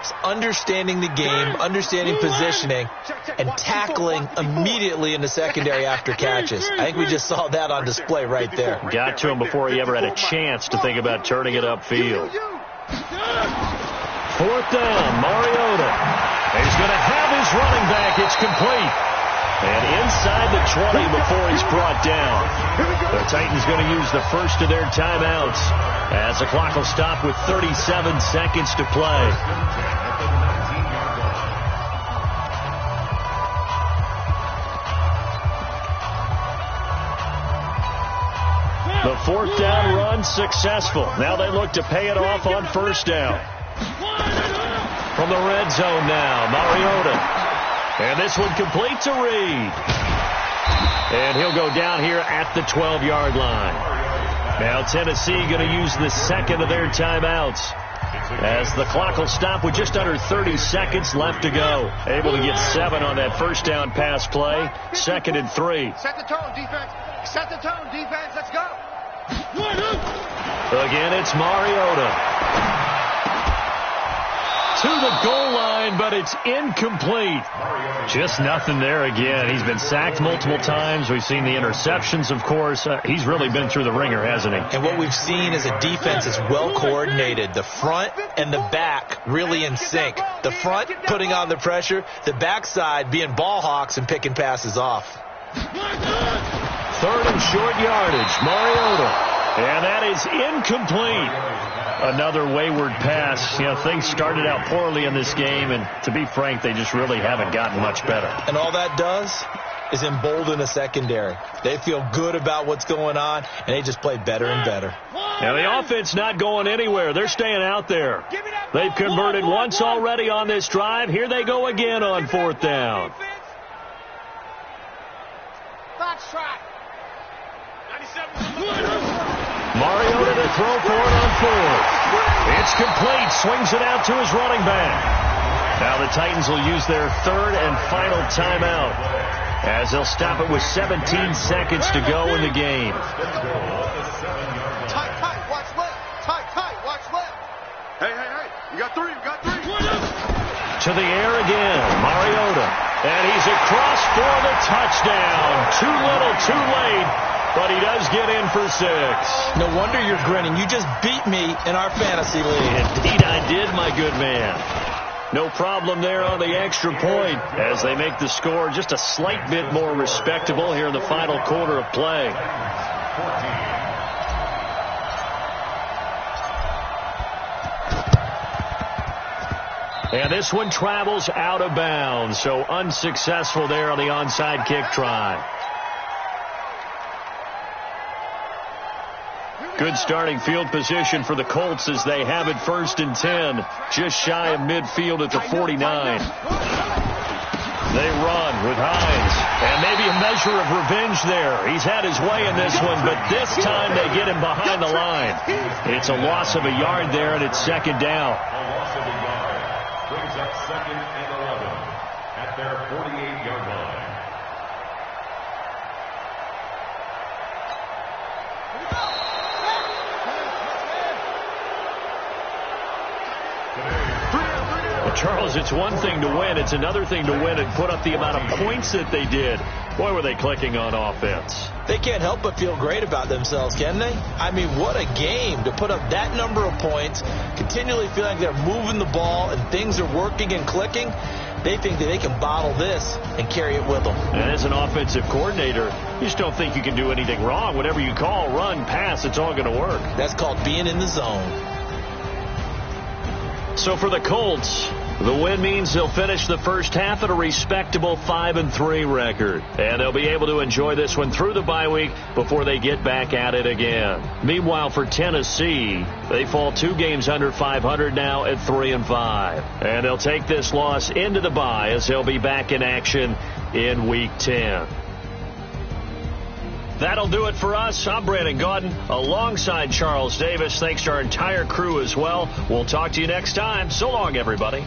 is understanding the game, understanding positioning, and tackling immediately in the secondary after catches. I think we just saw that on display right there. Got to him before he ever had a chance to think about turning it upfield. 4th down, Mariota. He's going to have his running back. It's complete. And inside the 20 before he's brought down. The Titans going to use the first of their timeouts as the clock will stop with 37 seconds to play. The 4th down run successful. Now they look to pay it off on 1st down. From the red zone now, Mariota. And this one complete to Reed. And he'll go down here at the 12-yard line. Now Tennessee going to use the second of their timeouts as the clock will stop with just under 30 seconds left to go. Able to get 7 on that first down pass play. 2nd and 3. Set the tone, defense. Set the tone, defense. Let's go. Again, it's Mariota. To the goal line, but but it's incomplete. Just nothing there again. He's been sacked multiple times. We've seen the interceptions, of course. He's really been through the ringer, hasn't he? And what we've seen is a defense that's well coordinated. The front and the back really in sync. The front putting on the pressure, the backside being ball hawks and picking passes off. 3rd and short yardage, Mariota. And that is incomplete. Another wayward pass. You know, things started out poorly in this game, and to be frank, they just really haven't gotten much better. And all that does is embolden a secondary. They feel good about what's going on, and they just play better and better. Now, the offense not going anywhere. They're staying out there. They've converted once already on this drive. Here they go again on 4th down. Mariota to throw for it on 4th. It's complete. Swings it out to his running back. Now the Titans will use their 3rd and final timeout as they'll stop it with 17 seconds to go in the game. Tight, watch left. Tight, watch left. Hey. You got three. To the air again, Mariota. And he's across for the touchdown. Too little, too late. But he does get in for 6. No wonder you're grinning. You just beat me in our fantasy league. Indeed I did, my good man. No problem there on the extra point as they make the score just a slight bit more respectable here in the final quarter of play. And this one travels out of bounds, so unsuccessful there on the onside kick try. Good starting field position for the Colts as they have it 1st and 10, just shy of midfield at the 49. They run with Hines, and maybe a measure of revenge there. He's had his way in this one, but this time they get him behind the line. It's a loss of a yard there, and it's 2nd down. A loss of a yard brings up 2nd and 11 at their 48-yard line. Charles, it's one thing to win. It's another thing to win and put up the amount of points that they did. Boy, were they clicking on offense. They can't help but feel great about themselves, can they? I mean, what a game to put up that number of points, continually feel like they're moving the ball and things are working and clicking. They think that they can bottle this and carry it with them. And as an offensive coordinator, you just don't think you can do anything wrong. Whatever you call, run, pass, it's all going to work. That's called being in the zone. So for the Colts, the win means they'll finish the first half at a respectable 5-3 record. And they'll be able to enjoy this one through the bye week before they get back at it again. Meanwhile, for Tennessee, they fall 2 games under 500 now at 3-5. And they'll take this loss into the bye as they'll be back in action in Week 10. That'll do it for us. I'm Brandon Gaudin alongside Charles Davis. Thanks to our entire crew as well. We'll talk to you next time. So long, everybody.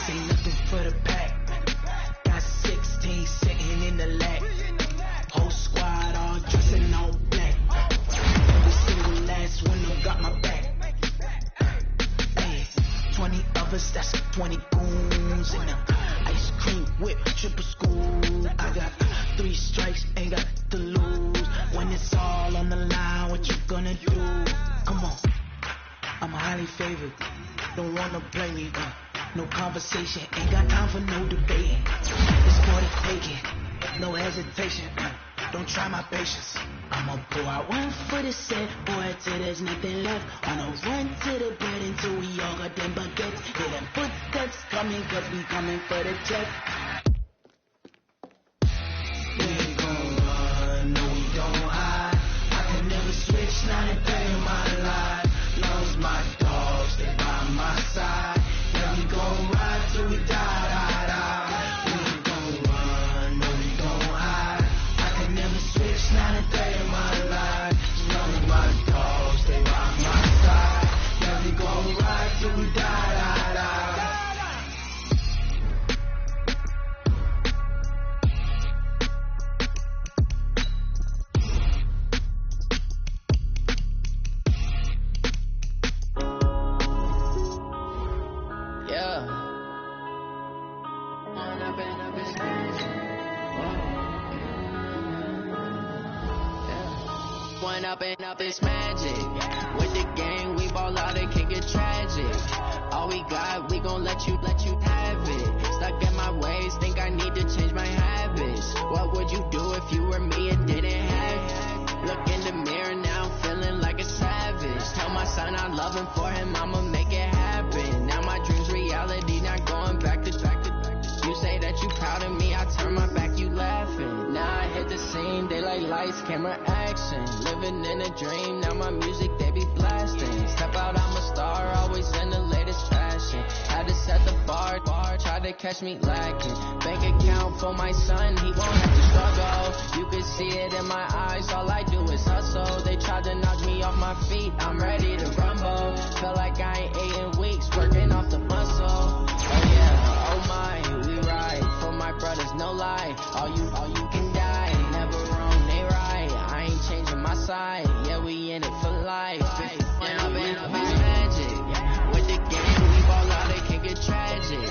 ain't nothing for the pack. Got 16 sitting in the lap. Whole squad all dressed in all black. Every single last one of them got my back. Hey, 20 of us, that's 20 goons in them. Ice cream whip, triple school. I got 3 strikes, ain't got to lose. When it's all on the line, what you gonna do? Come on, I'm highly favored. Don't wanna play me, no conversation, ain't got time for no debating. It's for the taking, no hesitation. Don't try my patience. I'ma pull out 1 foot of set, boy, till there's nothing left. On a run to the bed until we all got them baguettes. Hear them footsteps coming, cause we coming for the check. We ain't gon' run, no we don't hide. I can never switch, not a day in my life. Lost my dogs, they by my side. Yeah, we gon' ride till we die. We ain't gon' run, no we don't hide. I can never switch, not a day in my life. Lost my dogs, they by my side. Yeah, we gon' ride till we die. Up is magic. With the gang, we ball out, it can get tragic. All we got, we gon' let you have it. Stuck in my ways, think I need to change my habits. What would you do if you were me and didn't have it? Look in the mirror now, I'm feeling like a savage. Tell my son I love him, for him I'ma make it happen. Now my dream's reality, not going back to. You say that you proud of me, I turn my back, you laughing. Now I hit the scene, they like lights, camera, action. Living in a dream, now my music, they be blasting. Step out, I'm a star, always in the latest fashion. Had to set the bar, try to catch me lacking. Bank account for my son, he won't have to struggle. You can see it in my eyes, all I do is hustle. They tried to knock me off my feet, I'm ready to rumble. Feel like I ain't ate in weeks, working off the muscle. Oh yeah, oh my, we ride for my brothers, no lie. All you can die, never wrong, they right. I ain't changing my side, yeah, we in it for life. Yeah, I've been magic. With the game, we ball out, it can get tragic.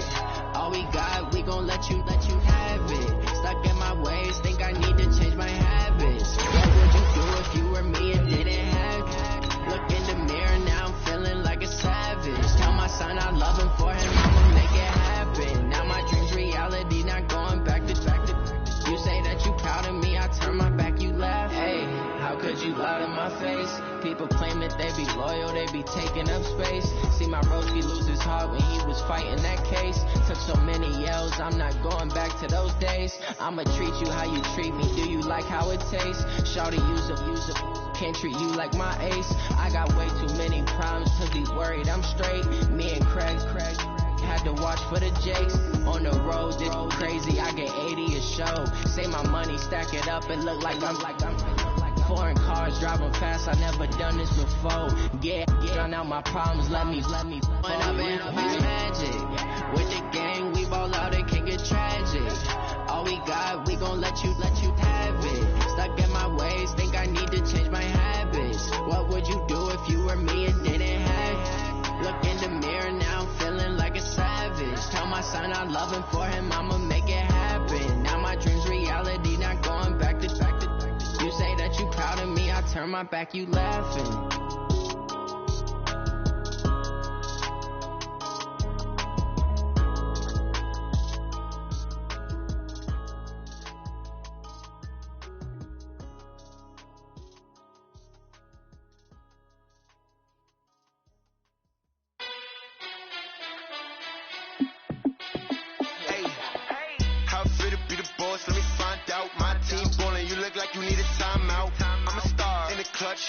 All we got, we gon' let you have it. Stuck in my ways, think I need to change my habits. What would you do if you were me and didn't have it? Look in the mirror, now I'm feeling like a savage. Tell my son I love him, for him I'ma make it happen. Now my dream's reality, not going back to. You say that you proud of me, I turn my back, you laugh. Hey, how could you lie to my face? People claim that they be loyal, they be taking up space. See my broski lose his heart when he was fighting that case. Took so many yells, I'm not going back to those days. I'ma treat you how you treat me, do you like how it tastes? Shawty, use up, can't treat you like my ace. I got way too many problems to be worried, I'm straight. Me and Craig had to watch for the jakes. On the road, this crazy, I get 80 a show. Say my money, stack it up, and look like I'm foreign cars, driving fast, I never done this before. Yeah, drown out my problems, let me When I'm in magic. With the gang, we ball out, it can get tragic. All we got, we gon' let you have it. Stuck in my ways, think I need to change my habits. What would you do if you were me and didn't have it? Look in the mirror, now I'm feeling like a savage. Tell my son I love him, for him I'ma make it happen. Now my dream's reality, not going back to. You say that you proud of me, I turn my back, you laughing.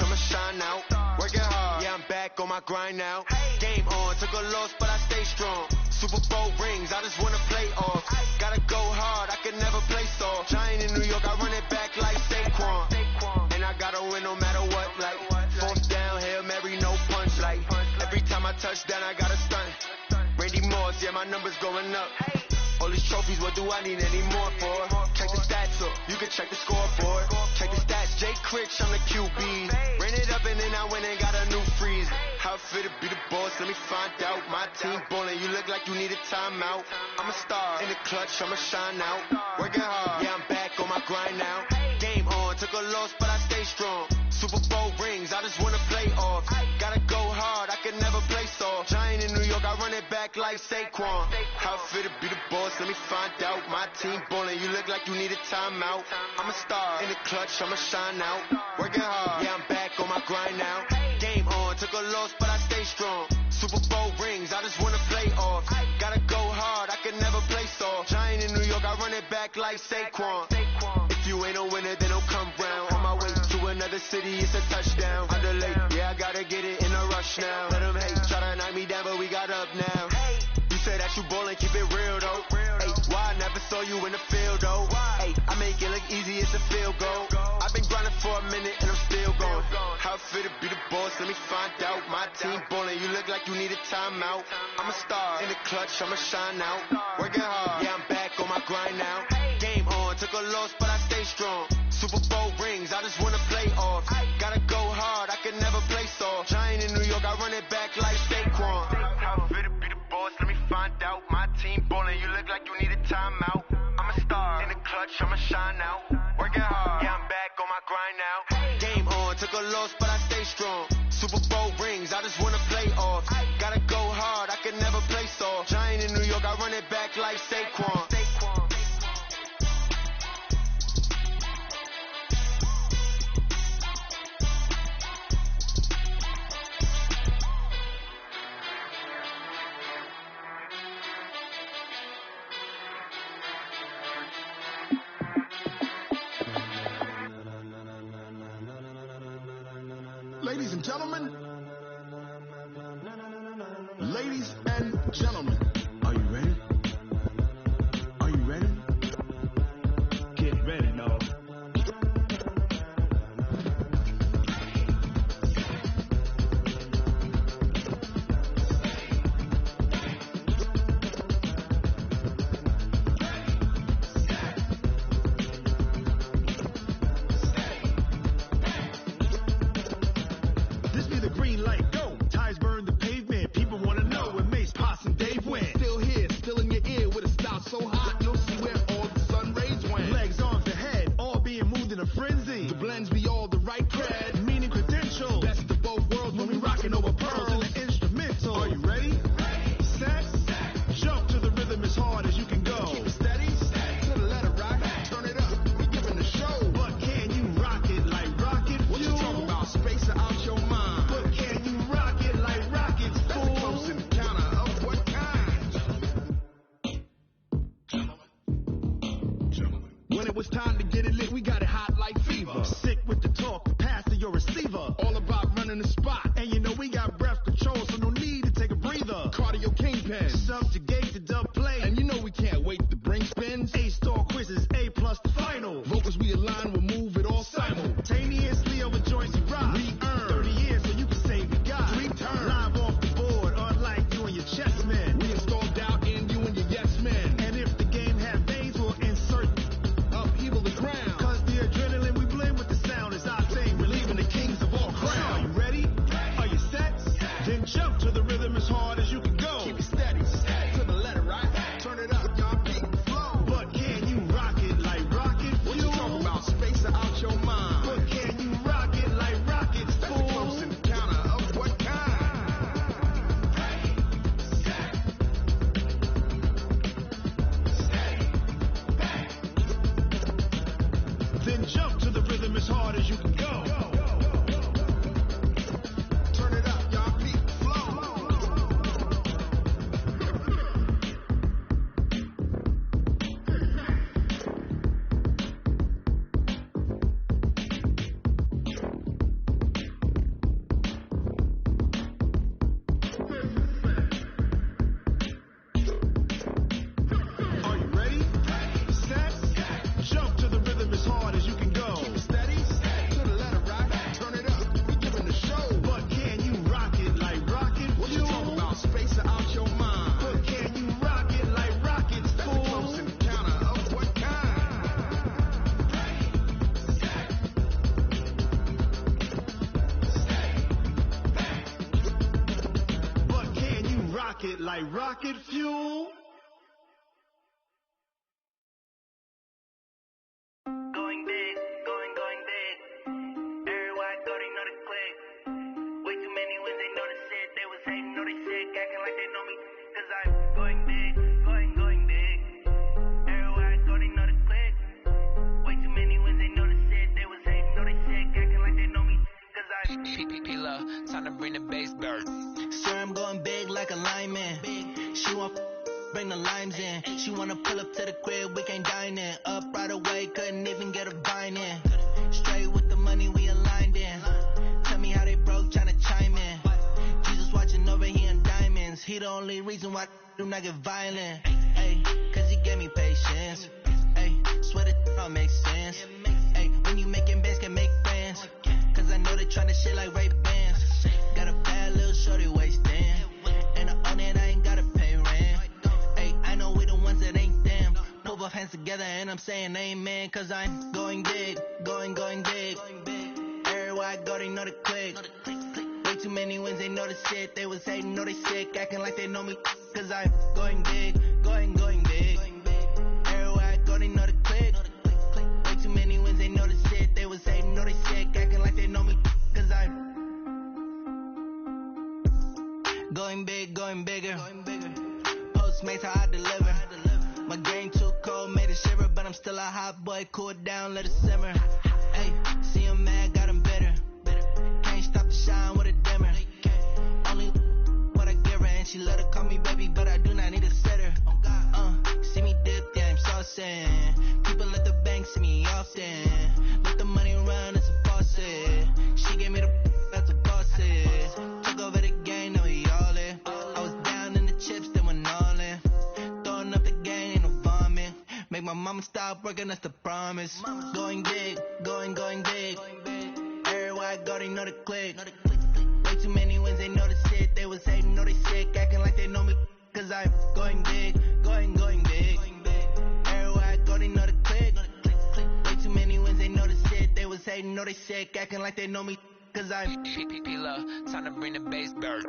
I'ma shine out, working hard, yeah I'm back on my grind now. Game on, took a loss but I stay strong. Super Bowl rings, I just wanna play off. Gotta go hard, I can never play soft. Giant in New York, I run it back like Saquon. And I gotta win no matter what, like fourth down, Hail Mary, no punch. Like every time I touch down, I gotta stunt. Randy Moss, yeah, my number's going up. All these trophies, what do I need any more for? Check the stats up, you can check the scoreboard. Check the stats, Jay Critch, I'm the QB. Ran it up and then I went and got a new freeze. How it fit to be the boss, let me find out. My team ballin', you look like you need a timeout. I'm a star, in the clutch, I'ma shine out. Working hard, yeah, I'm back on my grind now. Game on, took a loss, but I stay strong. Super Bowl rings, I just wanna play off. Gotta go hard, I can never play soft. Giant in New York, I run it back like Saquon. How it fit to be the boss, let me find out. My team ballin', you look like you need a timeout. I'm a star, in the clutch, I'ma shine out. Working hard, yeah, I'm back on my grind now. Game on, took a loss, but I stay strong. Super Bowl rings, I just wanna play off. Gotta go hard, I can never play soft. Giant in New York, I run it back like Saquon. If you ain't a winner, then don't come round. On my way to another city, it's a touchdown. I'm delayed, yeah, I gotta get it in a rush now. Let them hate, try to knock me down, but we got up now. You say that you ballin', keep it real though. Hey, why I never saw you in the field though? Hey, I make it look easy, it's a field goal. I've been grinding for a minute and I'm still going. How it fit to be the boss, let me find out. My team ballin', you look like you need a timeout. I'm a star, in the clutch, I'ma shine out. Working hard, yeah, I'm back on my grind now. Game on, took a loss, but I stay strong. Super Bowl rings, I just wanna play off. Gotta go hard, I can never play soft. Giant in New York, I run it back like Saquon. How it fit to be the boss, let me find out. My team ballin', you look like you need a timeout. I'm a star, in the clutch, I'ma shine out. Working hard, yeah, I'm back on my grind now. Game on, took a loss, but I stay strong. Super Bowl rings, I just wanna play off. Gotta go hard, I can never play soft. Giant in New York, I run it back like Saquon. Ladies and gentlemen, are you ready? Are you ready? Get ready, no. This be the green light, go. Ties burn the pavement. People wanna know when Mace, Posse, and Dave went. Still here, still in your ear with a style so hot, you'll see where all the sun rays went. Legs, arms, the head, all being moved in a frenzy. The blends be all the right cred, meaning credentials. Best of both worlds when we rockin' over pearls in the instrumental. Are you ready? Set, jump to the rhythm as hard as you can go. Keep it steady, to the letter rock, turn it up, we giving the show. But can you rock it like rocket fuel? What you talking about, space out your mind? But can you rock it like rockets, fool? That's a close encounter of what kind? When it was time to get it lit, we got it hot like fever. Sick with the talk, pass to your receiver. All about running the spot, and you know we got breath control, so no need to take a breather. Cardio kingpin, subjugate the dub play, and you know we can't wait to bring spins. A-star quizzes, A+ the final. Vocals we align, we'll move it all simultaneously over joints we rock. We earn 30 years so you can save the guy. 3 turns, live off the board, unlike you and your chess men. We install doubt in you and your yes men. And if the game had veins, we'll insert upheaval the ground. Cause it like rocket fuel. Going big, going big. Everybody go, they know the click. Way too many wins, they know the shit. They was hating, know they sick, acting like they know me. Cause I'm going big, going big. Everybody go, they know the click. Way too many wins, they know the shit. They was hating, know they sick, acting like they know me. Cause I'm P-P-P-Love, time to bring the bass bird. Sir, I'm going big like a lineman. She want bring the limes in. She wanna pull up to the crib, we can't dine in. Up right away, couldn't even get a vine in. Straight with the money we aligned in. Tell me how they broke, tryna chime in. Jesus watching over here in diamonds. He the only reason why I do not get violent. Ay, cause he gave me patience. Ay, swear that all makes sense. Ay, when you making bands, can make friends. Cause I know they tryna shit like Ray Bans. Got a bad little shorty wasting. And I own it, I ain't gotta pay rent. Ay, I know we the ones that ain't them. Put both hands together and I'm saying amen. Cause I'm going big, going big. Everywhere I go, they know the click. Way too many wins, they know the shit. They was hating, know they sick, acting like they know me. Cause I'm going big, going big. Everywhere I go, they know the click. Way too many wins, they know the shit. They was hating, know they sick, acting like they know me. Cause I'm going big, going bigger. Postmates how I deliver. My game too cold, made it shiver, but I'm still a hot boy. Cool it down, let it simmer. Hey, see him mad, got him bitter. Can't stop the shine with a dimmer. Only what I give her, and she let her call me baby, but I do not need a sitter. See me dip, yeah, I'm saucing. People at the bank see me often. Let the money run, it's a faucet. She gave me the that's a faucet. Took over the game, now we all in. I was down in the chips, then went all in. Throwing up the game, ain't no vomit. Make my mama stop working, that's the promise. Going big, going big. Everywhere I go, they know the click. Way too many wins, they know the shit. They was hating, know they sick, acting like they know me. Cause I'm going big, going big. Everywhere I go, they know the click. Way too many wins, they know the shit. They was hating, know they sick, acting like they know me. Cause I'm P-P-P-Love, time to bring the bass bird.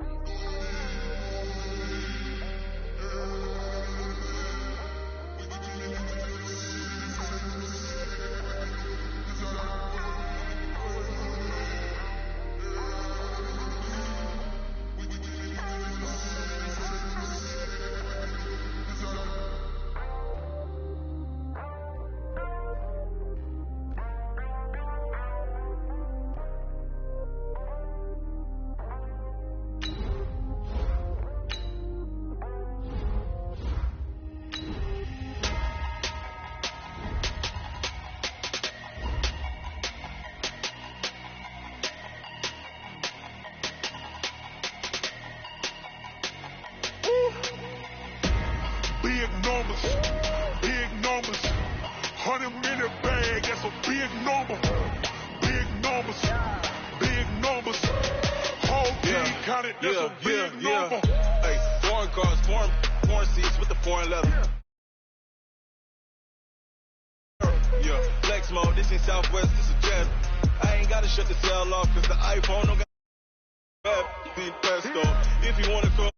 Big numbers, 100-minute bag, that's a big number. Big numbers, whole team counted, that's a big number. Hey, foreign cars, foreign seats with the foreign leather. Yeah, flex mode, this ain't Southwest, this is Jet. I ain't gotta shut the cell off, cause the iPhone don't got bad, pesto. If you wanna call